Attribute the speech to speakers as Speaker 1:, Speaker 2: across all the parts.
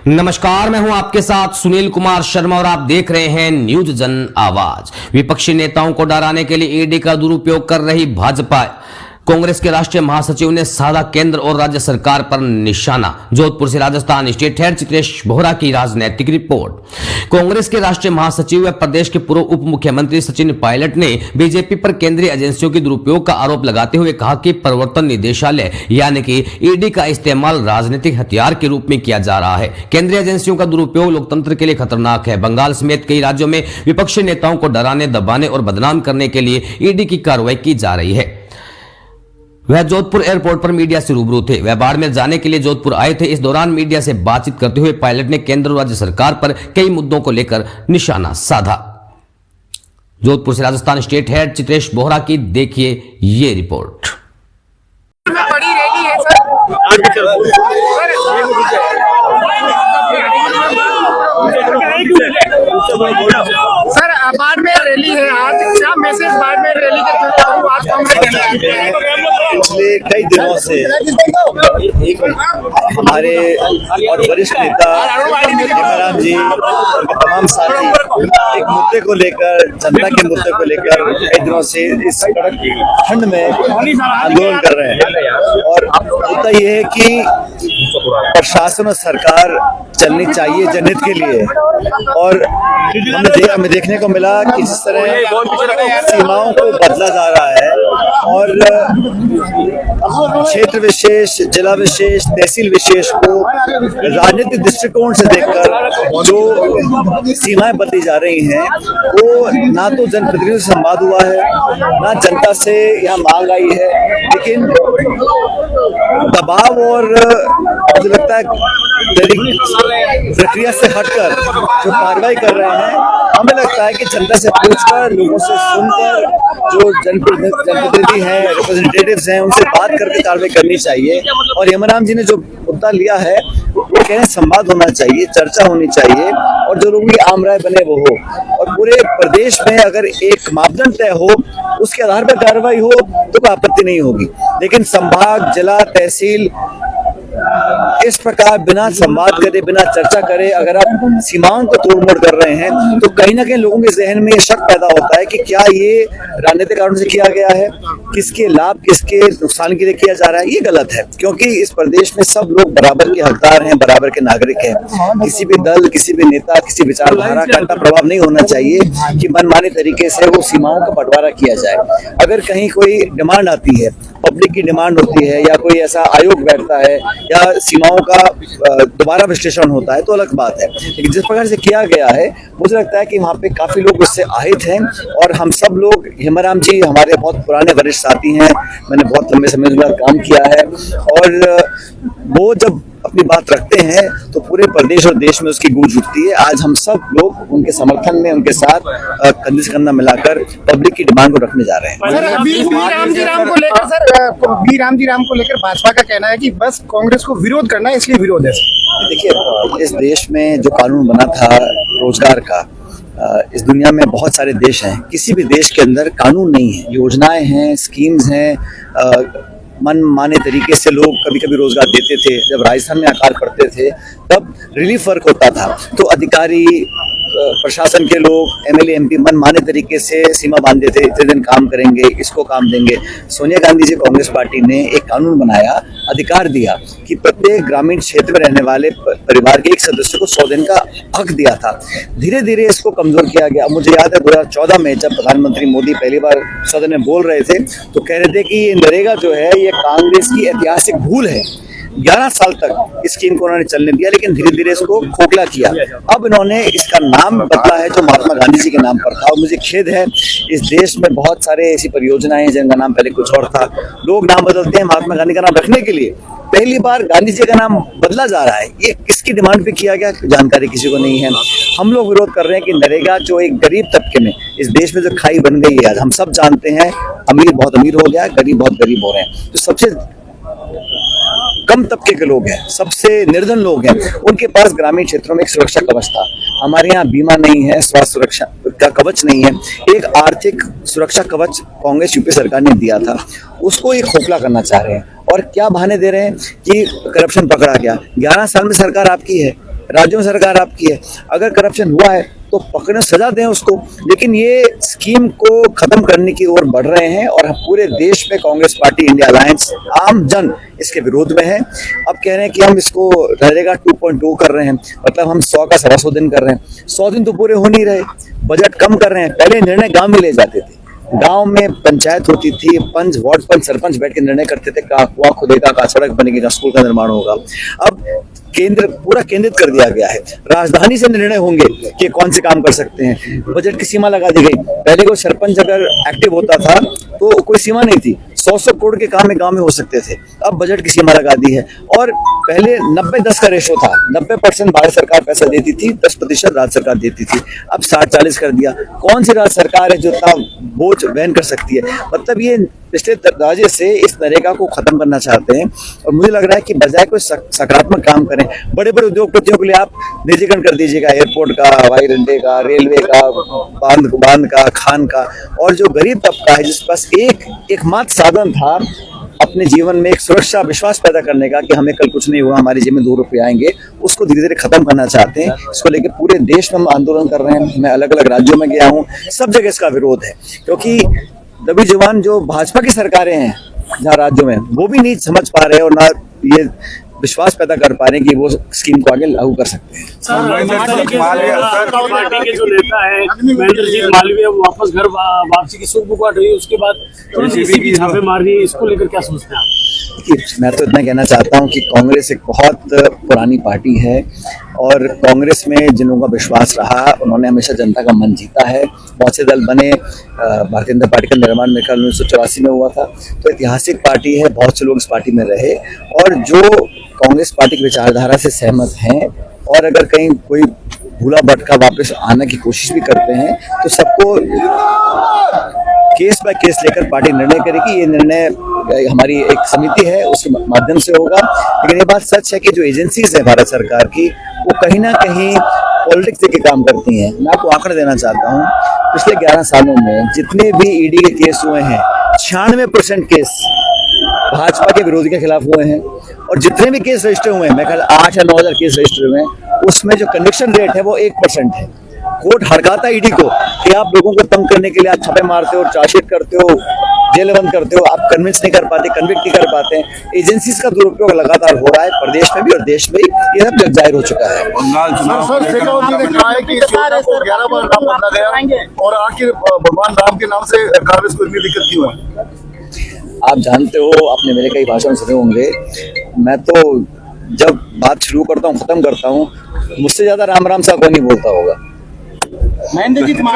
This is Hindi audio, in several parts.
Speaker 1: नमस्कार, मैं हूं आपके साथ सुनील कुमार शर्मा और आप देख रहे हैं न्यूज जन आवाज। विपक्षी नेताओं को डराने के लिए ईडी का दुरुपयोग कर रही भाजपा। कांग्रेस के राष्ट्रीय महासचिव ने साधा केंद्र और राज्य सरकार पर निशाना। जोधपुर से राजस्थान स्टेट हेड चित्रेश बोहरा की राजनीतिक रिपोर्ट। कांग्रेस के राष्ट्रीय महासचिव व प्रदेश के पूर्व उप मुख्यमंत्री सचिन पायलट ने बीजेपी पर केंद्रीय एजेंसियों के दुरुपयोग का आरोप लगाते हुए कहा कि प्रवर्तन निदेशालय यानी कि ईडी का इस्तेमाल राजनीतिक हथियार के रूप में किया जा रहा है। केंद्रीय एजेंसियों का दुरुपयोग लोकतंत्र के लिए खतरनाक है। बंगाल समेत कई राज्यों में विपक्षी नेताओं को डराने, दबाने और बदनाम करने के लिए ईडी की कार्रवाई की जा रही है। वह जोधपुर एयरपोर्ट पर मीडिया से रूबरू थे। वह बाड़मेर जाने के लिए जोधपुर आए थे। इस दौरान मीडिया से बातचीत करते हुए पायलट ने केंद्र और राज्य सरकार पर कई मुद्दों को लेकर निशाना साधा। जोधपुर से राजस्थान स्टेट हेड चित्रेश बोहरा की देखिए ये रिपोर्ट।
Speaker 2: बड़ी रैली है सर, बाड़मेर रैली है आज। क्या मैसेज बाड़मेर रैली के थ्रू आज
Speaker 3: पिछले कई दिनों से एक हमारे और वरिष्ठ नेता हेमराम जी और तमाम साथी एक मुद्दे को लेकर, जनता के मुद्दे को लेकर कई दिनों से इस ठंड में आंदोलन कर रहे हैं। और मुद्दा ये है कि प्रशासन और सरकार चलनी चाहिए जनहित के लिए। और हमें देखने को मिला कि जिस तरह सीमाओं को बदला जा रहा है और क्षेत्र विशेष, जिला विशेष, तहसील विशेष को राजनीतिक दृष्टिकोण से देखकर जो सीमाएं बदली जा रही हैं, वो ना तो जनप्रतिनिधियों से संवाद हुआ है, ना जनता से यहाँ मांग आई है, लेकिन दबाव और मुझे लगता है प्रक्रिया से हटकर जो कार्रवाई कर रहे हैं, हमें लगता है कि जनता से पूछकर, लोगों से सुनकर, जो जनप्रतिनिधि हैं, रिप्रेजेंटेटिव्स हैं, उनसे बात करके कार्रवाई करनी चाहिए। और हेमराम जी ने जो मुद्दा लिया है वो कह रहे संवाद होना चाहिए, चर्चा होनी चाहिए और जो लोगों की आम राय बने वो हो। और पूरे प्रदेश में अगर एक मापदंड तय हो, उसके आधार पर कार्रवाई हो तो कोई आपत्ति नहीं होगी। लेकिन संभाग, जिला, तहसील इस प्रकार बिना संवाद करे, बिना चर्चा करे अगर आप सीमाओं को तोड़ मोड़ कर रहे हैं तो कहीं ना कहीं लोगों के जहन में शक पैदा होता है कि क्या ये राजनीतिक कारणों से किया गया है, किसके लाभ, किसके नुकसान के लिए किया जा रहा है। ये गलत है, क्योंकि इस प्रदेश में सब लोग बराबर के हकदार हैं, बराबर के नागरिक हैं। किसी भी दल, किसी भी नेता, किसी विचारधारा का इतना प्रभाव नहीं होना चाहिए कि मनमाने तरीके से वो सीमाओं का बंटवारा किया जाए। अगर कहीं कोई डिमांड आती है, पब्लिक की डिमांड होती है, या कोई ऐसा आयोग बैठता है या सीमाओं का दोबारा विश्लेषण होता है तो अलग बात है। लेकिन जिस प्रकार से किया गया है, मुझे लगता है कि वहाँ पे काफी लोग उससे आहित हैं। और हम सब लोग, हेमराम जी हमारे बहुत पुराने वरिष्ठ साथी हैं, मैंने बहुत लंबे समय से काम किया है, और वो जब अपनी बात रखते हैं तो पूरे प्रदेश और देश में उसकी गूंज उठती है। आज हम सब लोग उनके समर्थन में, उनके साथ कंधे से कंधा मिलाकर पब्लिक की डिमांड को रखने जा रहे हैं।
Speaker 2: सर, बी राम जी राम को लेकर भाजपा का कहना है कि बस कांग्रेस को विरोध करना है, इसलिए विरोध है।
Speaker 3: देखिए, इस देश में जो कानून बना था रोजगार का, इस दुनिया में बहुत सारे देश हैं, किसी भी देश के अंदर कानून नहीं है, योजनाएं हैं, स्कीम्स हैं। मन माने तरीके से लोग कभी कभी रोजगार देते थे। जब राजस्थान में आकार करते थे तब रिलीफ वर्क होता था, तो अधिकारी, प्रशासन के लोग, एमएलए, एमपी मन माने तरीके से सीमा बांधते थे, इतने दिन काम करेंगे, इसको काम देंगे। सोनिया गांधी जी कांग्रेस पार्टी ने एक कानून बनाया, अधिकार दिया कि प्रत्येक ग्रामीण क्षेत्र में रहने वाले परिवार के एक सदस्य को 100 दिन का हक दिया था। धीरे धीरे इसको कमजोर किया गया। मुझे याद है 2014 में जब प्रधानमंत्री मोदी पहली बार सदन में बोल रहे थे तो कह रहे थे कि ये नरेगा जो है ये कांग्रेस की ऐतिहासिक भूल है। 11 साल तक इस स्कीम को उन्होंने चलने दिया, लेकिन धीरे धीरे इसको खोखला किया। अब इन्होंने इसका नाम बदला है जो महात्मा गांधी जी के नाम पर था। और मुझे खेद है, इस देश में बहुत सारे ऐसी परियोजनाएं हैं जिनका नाम पहले कुछ और था। लोग नाम बदलते हैं महात्मा गांधी का नाम रखने के लिए। पहली बार गांधी जी का नाम बदला जा रहा है। ये किसकी डिमांड पे किया गया, जानकारी किसी को नहीं है। हम लोग विरोध कर रहे हैं कि नरेगा जो एक गरीब तबके में, इस देश में जो खाई बन गई है, हम सब जानते हैं, अमीर बहुत अमीर हो गया, गरीब बहुत गरीब हो रहे हैं। तो सबसे कम तबके के लोग हैं, सबसे निर्धन लोग हैं, उनके पास ग्रामीण क्षेत्रों में एक सुरक्षा कवच था। हमारे यहाँ बीमा नहीं है, स्वास्थ्य सुरक्षा का कवच नहीं है। एक आर्थिक सुरक्षा कवच कांग्रेस यूपी सरकार ने दिया था, उसको ये खोखला करना चाह रहे हैं। और क्या बहाने दे रहे हैं कि करप्शन पकड़ा गया। 11 साल में सरकार आपकी है, राज्यों में सरकार आपकी है, अगर करप्शन हुआ है तो पकड़ने सजा दें उसको। लेकिन ये स्कीम को खत्म करने की ओर बढ़ रहे हैं और पूरे देश में कांग्रेस पार्टी, इंडिया अलायंस, आम जन इसके विरोध में है। अब कह रहे हैं कि हम इसको नरेगा 2.2 कर रहे हैं, मतलब हम 100 का 125 दिन कर रहे हैं। 100 दिन तो पूरे हो नहीं रहे, बजट कम कर रहे हैं। पहले निर्णय गांव में ले जाते थे, गांव में पंचायत होती थी, पंच, वार्ड पंच, सरपंच बैठ के निर्णय करते थे, का कुआं खुदेगा, का सड़क बनेगी, का स्कूल का निर्माण होगा। अब केंद्र पूरा केंद्रित कर दिया गया है, राजधानी से निर्णय होंगे कि कौन से काम कर सकते हैं। बजट की सीमा लगा दी गई। पहले कोई सरपंच अगर एक्टिव होता था तो कोई सीमा नहीं थी, 100 करोड़ के काम में गांव में हो सकते थे। अब बजट की सीमा लगा दी है। और पहले 90-10 का रेशो था, 90% भारत सरकार पैसा देती थी, 10% राज्य सरकार देती थी। अब 60-40 कर दिया। कौन सी राज्य सरकार है जो इतना बोझ वहन कर सकती है? मतलब ये पिछले दरवाजे से इस नरेगा को खत्म करना चाहते हैं। और मुझे लग रहा है कि बजाय कोई सकारात्मक काम करें, बड़े बड़े उद्योगपतियों के लिए आप निजीकरण कर दीजिएगा, एयरपोर्ट का, हवाई अड्डे का, रेलवे का, बांध का, खान का। और जो गरीब तबका है जिसके पास एकमात्र साधन था अपने जीवन में एक सुरक्षा, विश्वास पैदा करने का कि हमें कल कुछ नहीं हुआ, हमारे जेब में 2 रुपये आएंगे, उसको धीरे धीरे खत्म करना चाहते हैं। इसको लेकर पूरे देश में हम आंदोलन कर रहे हैं। मैं अलग अलग राज्यों में गया हूँ, सब जगह इसका विरोध है। क्योंकि दबी जुबान जो भाजपा की सरकारें हैं जहाँ राज्यों में, वो भी नहीं समझ पा रहे और ना ये विश्वास पैदा कर पा रहे हैं कि वो स्कीम को आगे लागू कर सकते हैं।
Speaker 4: पार्टी के जो नेता है महेंद्र जी मालवीय वापस घर वापसी की सुखबुगाहट हुई, उसके बाद छापेमारी, इसको लेकर क्या सोचते हैं आप?
Speaker 3: मैं तो इतना कहना चाहता हूं कि कांग्रेस एक बहुत पुरानी पार्टी है और कांग्रेस में जिन लोगों का विश्वास रहा उन्होंने हमेशा जनता का मन जीता है। बहुत से दल बने, भारतीय जनता पार्टी का निर्माण मेरे ख्याल 1984 में हुआ था, तो ऐतिहासिक पार्टी है। बहुत से लोग इस पार्टी में रहे और जो कांग्रेस पार्टी की विचारधारा से सहमत हैं और अगर कहीं कोई भूला भटका वापस आने की कोशिश भी करते हैं तो सबको केस बाय केस लेकर पार्टी निर्णय करेगी। ये निर्णय हमारी एक समिति है उसके माध्यम से होगा। लेकिन ये बात सच है कि जो एजेंसीज है भारत सरकार की, वो कहीं ना कहीं पॉलिटिक्स देके काम करती हैं। मैं आपको आंकड़ा देना चाहता हूँ, पिछले 11 सालों में जितने भी ईडी के केस हुए हैं, 96% केस भाजपा के विरोधी के खिलाफ हुए हैं। और जितने भी केस रजिस्टर हुए हैं, मैं कल 8 या 9 हजार केस रजिस्टर हुए हैं, उसमें जो कन्विक्शन रेट है वो 1% है। कोर्ट हड़काता ईडी को कि आप लोगों को तंग करने के लिए आप छापे मारते हो, चार्जशीट करते हो, जेल बंद करते हो, आप कन्विंस नहीं कर पाते, कन्विक्ट नहीं कर पाते। एजेंसीज का दुरुपयोग लगातार हो रहा है प्रदेश में भी और देश में भी, ये सब जग जाहिर हो चुका है।
Speaker 5: बंगाल चुनाव ने कहा है कि इस योजना को 11 बार नाम बदला गया और आखिर भगवान राम के नाम से कांग्रेस को इतनी दिक्कत क्यों है?
Speaker 3: आप जानते हो, आपने मेरे कई भाषण सुने होंगे, मैं तो जब बात शुरू करता हूँ खत्म करता हूँ, मुझसे ज्यादा राम राम सा कोई नहीं बोलता होगा।
Speaker 5: पश्चिम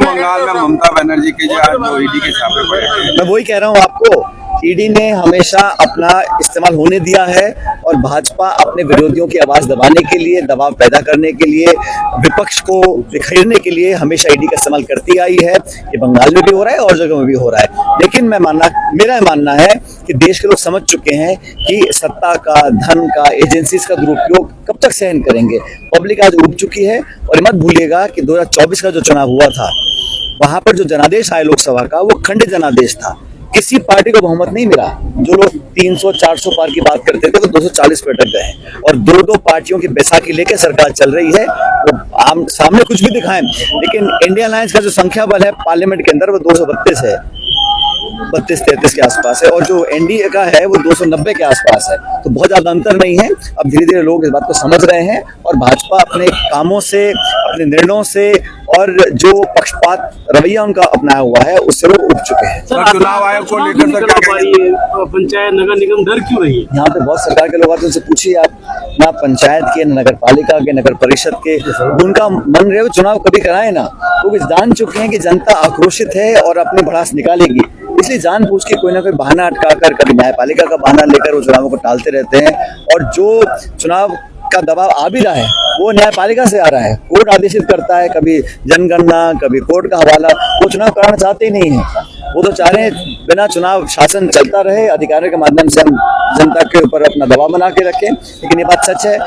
Speaker 5: बंगाल में ममता बनर्जी के जो ईडी के छापे पड़े,
Speaker 3: मैं वही कह रहा हूँ आपको, ईडी ने हमेशा अपना इस्तेमाल होने दिया है और भाजपा अपने विरोधियों की आवाज दबाने के लिए, दबाव पैदा करने के लिए, विपक्ष को बिखेरने के लिए हमेशा ईडी का इस्तेमाल करती आई है। ये बंगाल में भी हो रहा है और जगह में भी हो रहा है। लेकिन मेरा मानना है कि देश के लोग समझ चुके हैं कि सत्ता का, धन का, एजेंसीज का दुरुपयोग कब तक सहन करेंगे। पब्लिक आज उब चुकी है। और मत भूलिएगा कि 2024 का जो चुनाव हुआ था, वहां पर जो जनादेश आया लोकसभा का, वो खंडित जनादेश था। किसी पार्टी को बहुमत नहीं मिला। जो लोग 300-400 पार की बात करते थे वो 240 पे अटक गए और 2-2 पार्टियों की बैसाखी लेकर सरकार चल रही है। वो आम सामने कुछ भी दिखाएं, लेकिन इंडिया अलायंस का जो संख्या बल है पार्लियामेंट के अंदर वो 232 है, 32-33 के आसपास है, और जो एनडीए का है वो 290 के आसपास है। तो बहुत ज्यादा अंतर नहीं है। अब धीरे धीरे लोग इस बात को समझ रहे हैं और भाजपा अपने कामों से, अपने निर्णयों से और जो पक्षपात रवैया उनका अपनाया हुआ है उससे वो उठ चुके हैं।
Speaker 5: चुनाव आयोग को लेकर तो क्या
Speaker 4: पंचायत नगर निगम डर क्यों रही है?
Speaker 3: यहाँ पे बहुत सरकार के लोग आते हैं, उनसे पूछिए आप, ना पंचायत के, नगर पालिका के, नगर परिषद के, उनका मन रहे वो चुनाव कभी कराए ना। वो जान चुके हैं कि जनता आक्रोशित है और अपनी भड़ास निकालेगी, इसलिए जानबूझ के कोई ना कोई बहाना अटकाकर, कभी न्यायपालिका का बहाना लेकर वो चुनावों को टालते रहते हैं। और जो चुनाव का दबाव आ भी रहा है वो न्यायपालिका से आ रहा है, कोर्ट आदेशित करता है, कभी जनगणना, कभी कोर्ट का हवाला। वो चुनाव कराना चाहते ही नहीं है। वो तो चाह रहे हैं बिना चुनाव शासन चलता रहे, अधिकारियों के माध्यम से हम जनता के ऊपर अपना दबाव बना के रखें। लेकिन ये बात सच है।